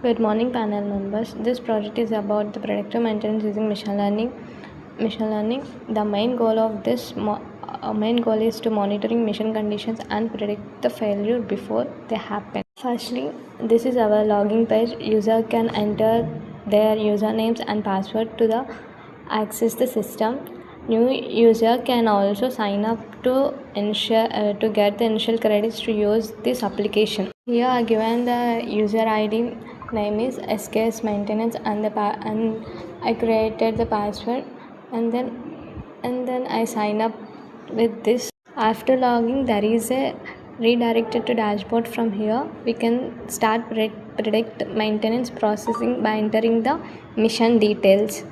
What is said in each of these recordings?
Good morning, panel members. This project is about the predictive maintenance using machine learning. The main goal of this main goal is to monitoring mission conditions and predict the failure before they happen. Firstly, this is our login page. User can enter their usernames and password to access the system. New user can also sign up to get the initial credits to use this application. Here I given the user ID, name is SKS maintenance, and I created the password, and then I sign up with this. After logging, there is a redirected to dashboard. From here we can start predict maintenance processing by entering the mission details.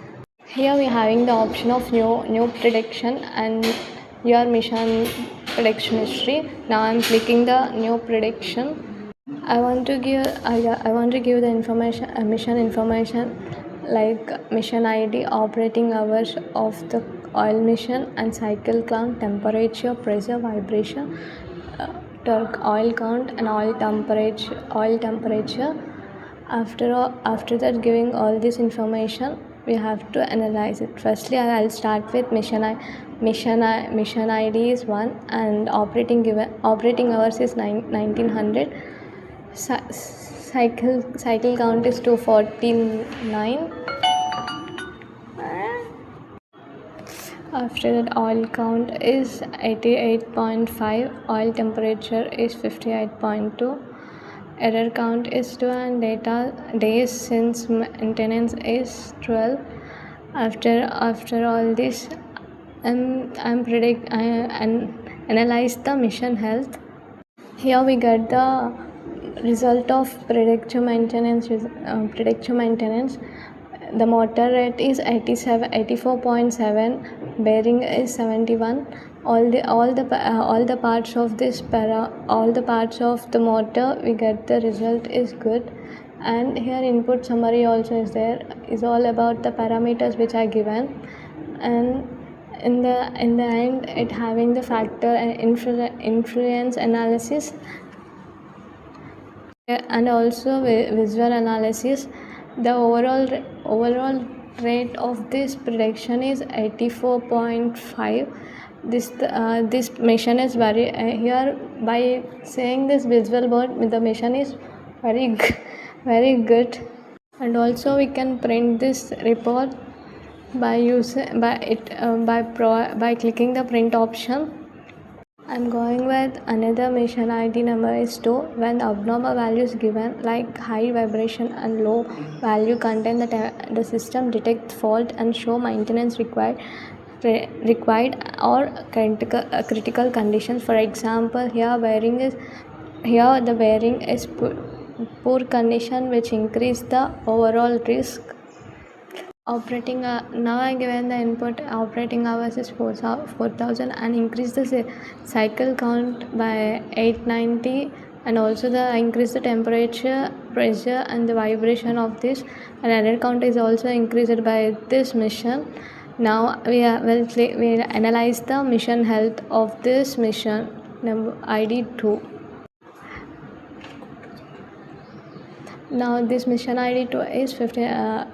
Here we are having the option of new prediction and your mission prediction history. Now I am clicking the new prediction. I want to give the information, mission information, like mission ID, operating hours of the oil mission, and cycle count, temperature, pressure, vibration, torque, oil count, and oil temperature. After that, giving all this information, we have to analyze it. Firstly, I'll start with mission ID is 1 and operating hours is 1900. Cycle count is 249. After that, oil count is 88.5, oil temperature is 58.2, error count is 2, and data days since maintenance is 12. After all this, I analyze the mission health. Here we get the result of predictive maintenance. The motor rate is 84.7, bearing is 71. All the parts of the motor, we get the result is good. And here input summary also is there, is all about the parameters which are given, and in the end it having the factor and influence analysis and also visual analysis. The overall rate of this prediction is 84.5. This mission is very here by saying this visual word, the mission is very good. And also we can print this report by clicking the print option. I'm going with another mission ID number is 2. When the abnormal value is given, like high vibration and low value content, the system detects fault and show maintenance required or critical conditions. For example, here the bearing is poor condition, which increase the overall risk. Now I given the input operating hours is 4000 and increase the cycle count by 890, and also increase the temperature, pressure, and the vibration of this, and error count is also increased by this mission. Now we will analyze the mission health of this mission number ID 2. Now this mission ID 2 is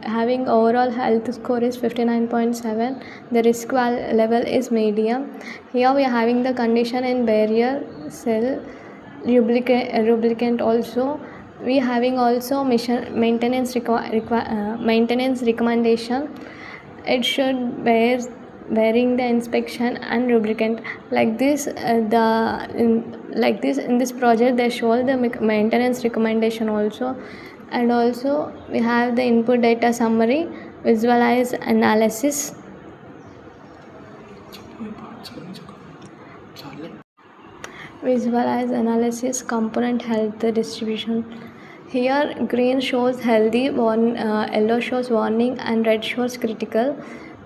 having overall health score is 59.7. The risk level is medium. Here we are having the condition in barrier, cell, lubricant also. We having also mission maintenance recommendation. It should bearing the inspection and lubricant. Like this in this project they show the maintenance recommendation also. And also we have the input data summary, visualize analysis. Visualize analysis, component health distribution. Here green shows healthy, yellow shows warning, and red shows critical.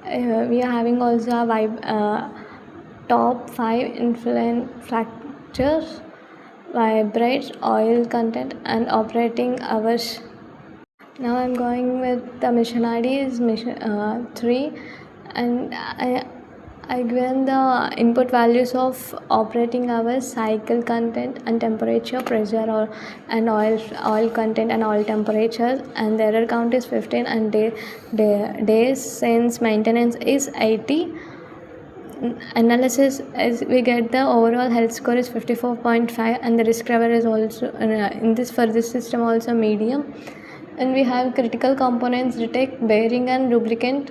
We are having also a top 5 influence factors: vibrates, oil content, and operating hours. Now I'm going with the mission ID is mission 3, and I given the input values of operating hours, cycle content and temperature, pressure or and oil content and oil temperature, and the error count is 15 and days since maintenance is 80. Analysis, as we get the overall health score is 54.5 and the risk level is also in this for this system also medium. And we have critical components detect bearing and lubricant.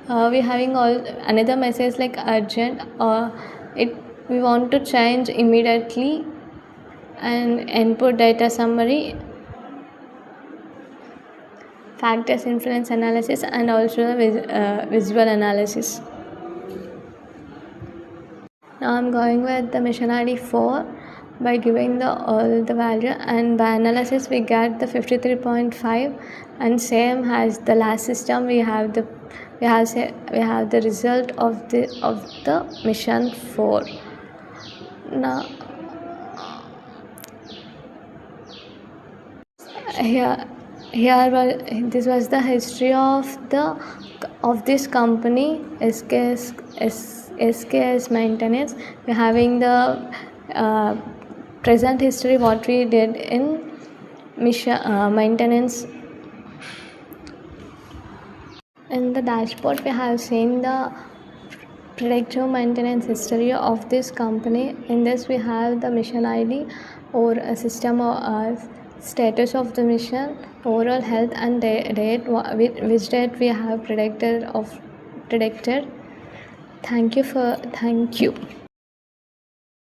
We having all another message like urgent or it we want to change immediately, and input data summary, factors influence analysis, and also the visual analysis. Now I'm going with the mission ID 4 by giving the all the value, and by analysis we get the 53.5, and same as the last system we have the result of the mission 4. Now this was the history of this company SKS Maintenance. We're having the present history what we did in maintenance. In the dashboard we have seen the predictive maintenance history of this company. In this we have the mission ID or a system or status of the mission, overall health and date, which date we have predicted. Thank you.